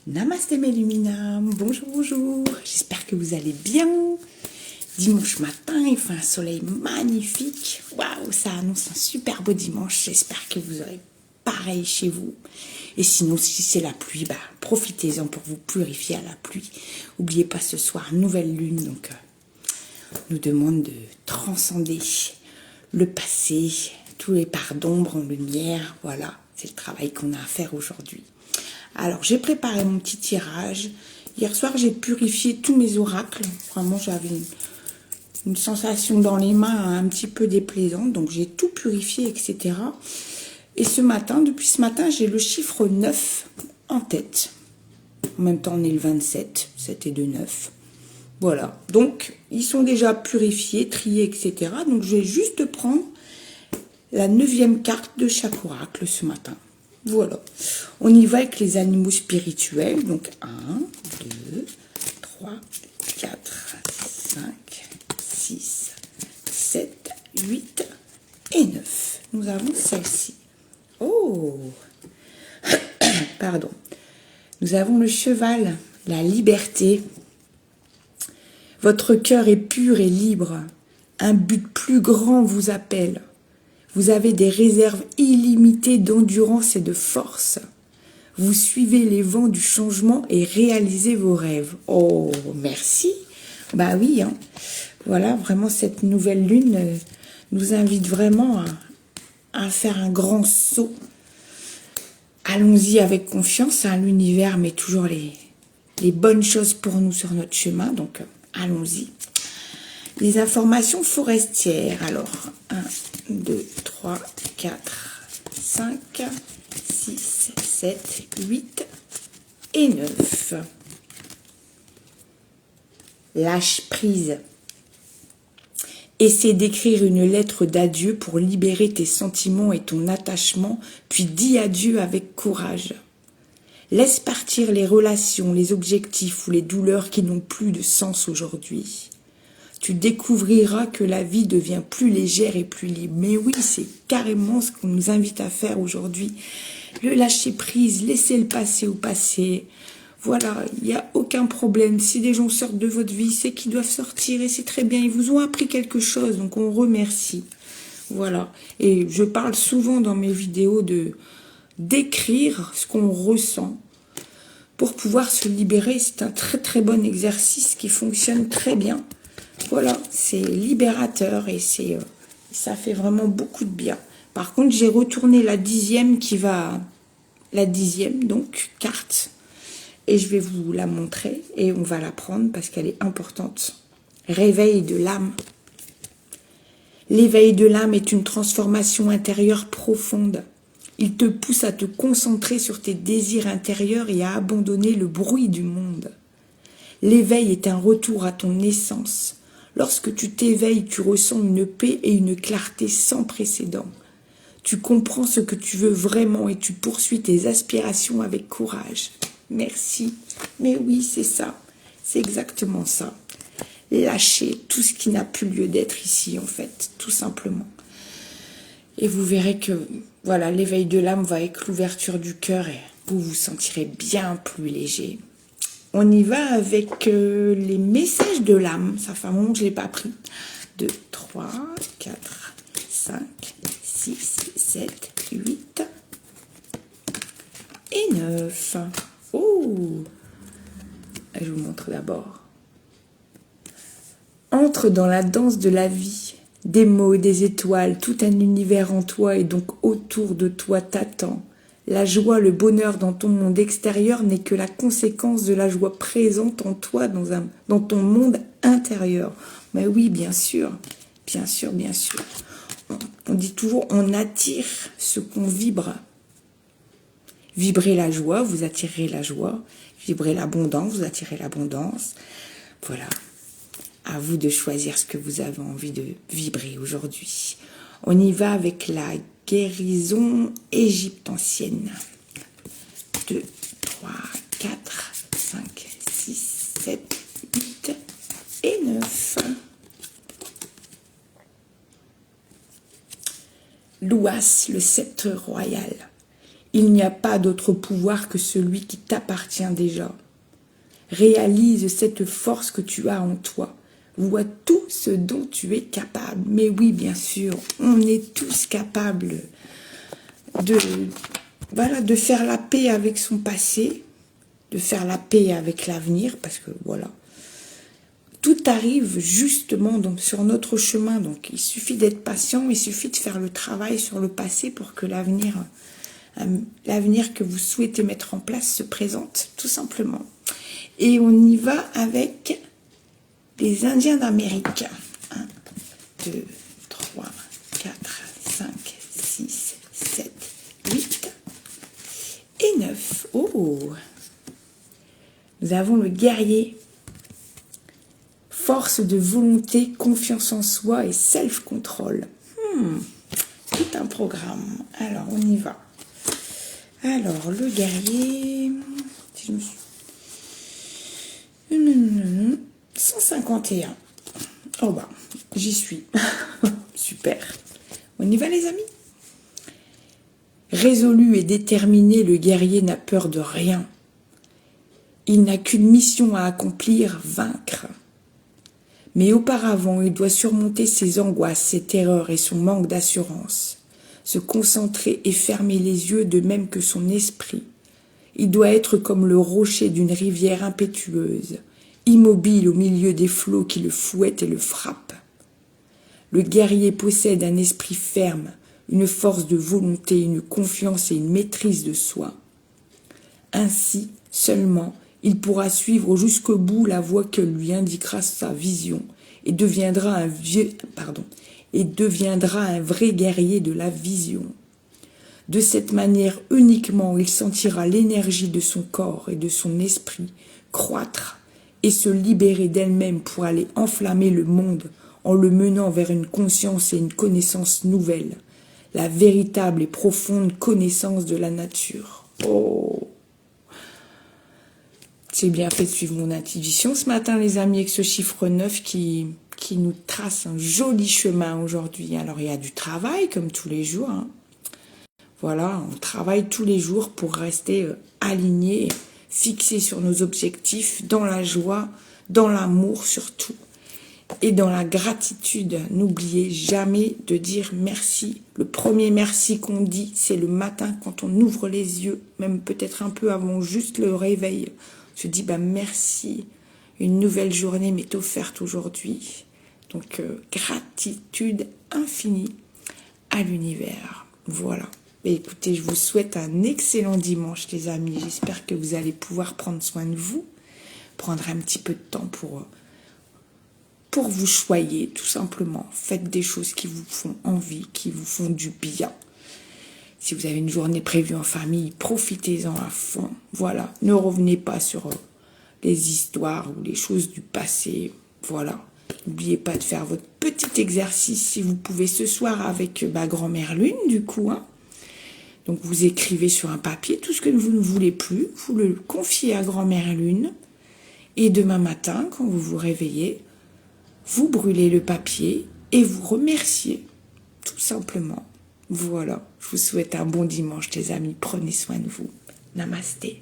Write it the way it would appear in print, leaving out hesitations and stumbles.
Namasté mes luminam, bonjour, bonjour, j'espère que vous allez bien. Dimanche matin, il fait un soleil magnifique. Waouh, ça annonce un super beau dimanche. J'espère que vous aurez pareil chez vous. Et sinon, si c'est la pluie, profitez-en pour vous purifier à la pluie. N'oubliez pas ce soir, nouvelle lune, donc nous demande de transcender le passé, tous les parts d'ombre en lumière. Voilà, c'est le travail qu'on a à faire aujourd'hui. Alors, j'ai préparé mon petit tirage. Hier soir, j'ai purifié tous mes oracles. Vraiment, j'avais une sensation dans les mains un petit peu déplaisante. Donc, j'ai tout purifié, etc. Et ce matin, depuis ce matin, j'ai le chiffre 9 en tête. En même temps, on est le 27. 7 et 2, 9. Voilà. Donc, ils sont déjà purifiés, triés, etc. Donc, je vais juste prendre la 9e carte de chaque oracle ce matin. Voilà, on y va avec les animaux spirituels. Donc 1, 2, 3, 4, 5, 6, 7, 8 et 9. Nous avons celle-ci. Oh, pardon. Nous avons le cheval, la liberté. Votre cœur est pur et libre. Un but plus grand vous appelle. Vous avez des réserves illimitées d'endurance et de force. Vous suivez les vents du changement et réalisez vos rêves. Oh, merci. Bah oui, hein. Voilà, vraiment cette nouvelle lune nous invite vraiment à faire un grand saut. Allons-y avec confiance, hein. L'univers met toujours les bonnes choses pour nous sur notre chemin, donc allons-y. Les informations forestières, alors 1, 2, 3, 4, 5, 6, 7, 8 et 9. Lâche prise. Essaie d'écrire une lettre d'adieu pour libérer tes sentiments et ton attachement, puis dis adieu avec courage. Laisse partir les relations, les objectifs ou les douleurs qui n'ont plus de sens aujourd'hui. Tu découvriras que la vie devient plus légère et plus libre. Mais oui, c'est carrément ce qu'on nous invite à faire aujourd'hui. Le lâcher prise, laisser le passé au passé. Voilà, il n'y a aucun problème. Si des gens sortent de votre vie, c'est qu'ils doivent sortir et c'est très bien. Ils vous ont appris quelque chose, donc on remercie. Voilà. Et je parle souvent dans mes vidéos d'écrire ce qu'on ressent pour pouvoir se libérer. C'est un très très bon exercice qui fonctionne très bien. Voilà, c'est libérateur et ça fait vraiment beaucoup de bien. Par contre, j'ai retourné la 10e la 10e, donc carte. Et je vais vous la montrer et on va la prendre parce qu'elle est importante. Réveil de l'âme. L'éveil de l'âme est une transformation intérieure profonde. Il te pousse à te concentrer sur tes désirs intérieurs et à abandonner le bruit du monde. L'éveil est un retour à ton essence. Lorsque tu t'éveilles, tu ressens une paix et une clarté sans précédent. Tu comprends ce que tu veux vraiment et tu poursuis tes aspirations avec courage. Merci. Mais oui, c'est ça. C'est exactement ça. Lâchez tout ce qui n'a plus lieu d'être ici, en fait, tout simplement. Et vous verrez que, voilà, l'éveil de l'âme va avec l'ouverture du cœur et vous vous sentirez bien plus léger. On y va avec les messages de l'âme. Ça fait un moment que je ne l'ai pas pris. 2, 3, 4, 5, 6, 7, 8 et 9. Oh! Je vous montre d'abord. Entre dans la danse de la vie. Des mots, des étoiles, tout un univers en toi et donc autour de toi t'attend. La joie, le bonheur dans ton monde extérieur n'est que la conséquence de la joie présente en toi dans ton monde intérieur. Mais oui, bien sûr, bien sûr, bien sûr. On dit toujours, on attire ce qu'on vibre. Vibrez la joie, vous attirez la joie. Vibrez l'abondance, vous attirez l'abondance. Voilà. À vous de choisir ce que vous avez envie de vibrer aujourd'hui. On y va avec la guérison égyptienne. 2, 3, 4, 5, 6, 7, 8 et 9. Louas, le sceptre royal. Il n'y a pas d'autre pouvoir que celui qui t'appartient déjà. Réalise cette force que tu as en toi. Vois tout ce dont tu es capable. Mais oui, bien sûr, on est tous capables de faire la paix avec son passé, de faire la paix avec l'avenir, parce que voilà, tout arrive justement donc, sur notre chemin. Donc il suffit d'être patient, il suffit de faire le travail sur le passé pour que l'avenir que vous souhaitez mettre en place se présente, tout simplement. Et on y va avec les Indiens d'Amérique. 1, 2, 3, 4, 5, 6, 7, 8 et 9. Oh! Nous avons le guerrier. Force de volonté, confiance en soi et self-control. Tout un programme. Alors, on y va. Alors, le guerrier... Si je me suis... 151. Oh bah, j'y suis. Super. On y va les amis. Résolu et déterminé, le guerrier n'a peur de rien. Il n'a qu'une mission à accomplir, vaincre. Mais auparavant, il doit surmonter ses angoisses, ses terreurs et son manque d'assurance. Se concentrer et fermer les yeux de même que son esprit. Il doit être comme le rocher d'une rivière impétueuse, immobile au milieu des flots qui le fouettent et le frappent. Le guerrier possède un esprit ferme, une force de volonté, une confiance et une maîtrise de soi. Ainsi, seulement, il pourra suivre jusqu'au bout la voie que lui indiquera sa vision et deviendra un vrai guerrier de la vision. De cette manière uniquement, il sentira l'énergie de son corps et de son esprit croître et se libérer d'elle-même pour aller enflammer le monde en le menant vers une conscience et une connaissance nouvelle, la véritable et profonde connaissance de la nature. Oh! C'est bien fait de suivre mon intuition ce matin, les amis, avec ce chiffre 9 qui nous trace un joli chemin aujourd'hui. Alors, il y a du travail, comme tous les jours. Hein. Voilà, on travaille tous les jours pour rester alignés, fixés sur nos objectifs, dans la joie, dans l'amour surtout, et dans la gratitude. N'oubliez jamais de dire merci. Le premier merci qu'on dit, c'est le matin quand on ouvre les yeux, même peut-être un peu avant juste le réveil. Je dis merci, une nouvelle journée m'est offerte aujourd'hui. Donc gratitude infinie à l'univers. Voilà. Et écoutez, je vous souhaite un excellent dimanche les amis. J'espère que vous allez pouvoir prendre soin de vous, prendre un petit peu de temps pour vous choyer tout simplement. Faites des choses qui vous font envie, qui vous font du bien. Si vous avez une journée prévue en famille, profitez-en à fond. Voilà, ne revenez pas sur les histoires ou les choses du passé. Voilà, n'oubliez pas de faire votre petit exercice si vous pouvez ce soir avec grand-mère Lune du coup. Hein. Donc vous écrivez sur un papier tout ce que vous ne voulez plus, vous le confiez à grand-mère Lune. Et demain matin, quand vous vous réveillez, vous brûlez le papier et vous remerciez, tout simplement. Voilà, je vous souhaite un bon dimanche les amis, prenez soin de vous. Namasté.